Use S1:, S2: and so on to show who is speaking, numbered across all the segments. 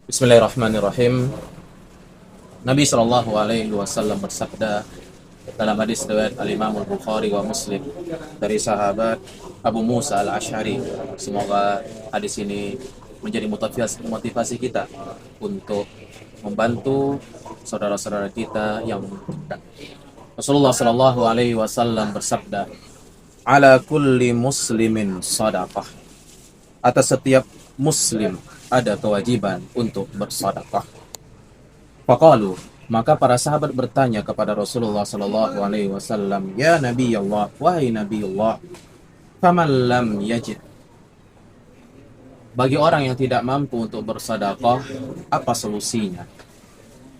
S1: Bismillahirrahmanirrahim. Nabi Shallallahu Alaihi Wasallam bersabda dalam hadis riwayat Al-Imam Al-Bukhari wa Muslim dari sahabat Abu Musa Al-Asy'ari. Semoga hadis ini menjadi motivasi kita untuk membantu saudara-saudara kita yang membutuhkan. Rasulullah Shallallahu Alaihi Wasallam bersabda, "Ala kulli muslimin sadaqah." Atas setiap muslim ada kewajiban untuk bersedekah. Faqalu, maka para sahabat bertanya kepada Rasulullah sallallahu alaihi wasallam, "Ya Nabi Allah, wahai Nabi Allah, faman lam yajid." Bagi orang yang tidak mampu untuk bersedekah, apa solusinya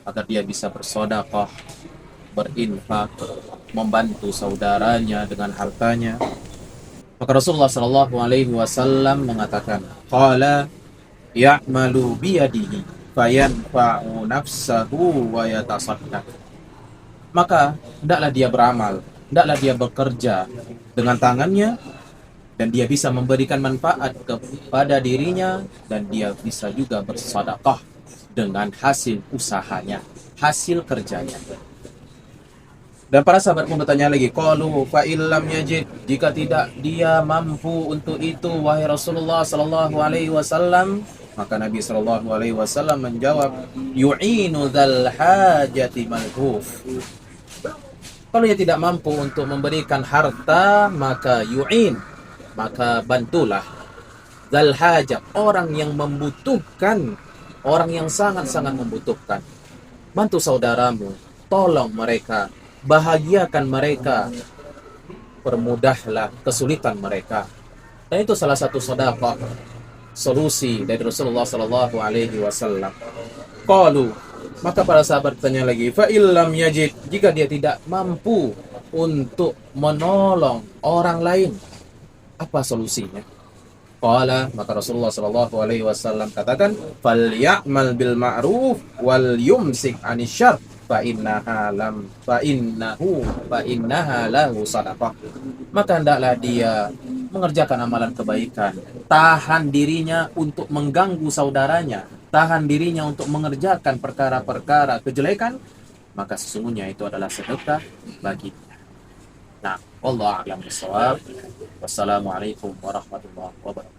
S1: agar dia bisa bersedekah, berinfak, membantu saudaranya dengan hartanya? Maka Rasulullah sallallahu alaihi wasallam mengatakan, qala ya'malu biyadihi fayanfa'u nafsahu wa yatasaddaq. Maka hendaklah dia beramal, hendaklah dia bekerja dengan tangannya, dan dia bisa memberikan manfaat kepada dirinya, dan dia bisa juga bersedekah dengan hasil usahanya, hasil kerjanya. Dan para sahabat pun bertanya lagi, qalu fa illam yajid, jika tidak dia mampu untuk itu wahai Rasulullah sallallahu alaihi wasallam. Maka Nabi sallallahu alaihi wasallam menjawab, yu'inu dzal hajati malhuf. Kalau dia tidak mampu untuk memberikan harta, maka yu'in, maka bantulah dzal hajat, orang yang membutuhkan, orang yang sangat-sangat membutuhkan. Bantu saudaramu, tolong mereka, bahagiakan mereka, permudahlah kesulitan mereka. Dan itu salah satu sedekah, solusi dari Rasulullah sallallahu alaihi wasallam. Qalu, maka para sahabat bertanya lagi, fa illam yajid, jika dia tidak mampu untuk menolong orang lain, apa solusinya? Qala, maka Rasulullah sallallahu alaihi wasallam katakan, falyamal bil ma'ruf wal yumsik 'anil syarr fa innaha lahu sadaqah. Maka hendaklah dia mengerjakan amalan kebaikan, tahan dirinya untuk mengganggu saudaranya, tahan dirinya untuk mengerjakan perkara-perkara kejelekan, maka sesungguhnya itu adalah sedekah baginya. Nah, wallahu a'lam bishawab. Wassalamualaikum warahmatullahi wabarakatuh.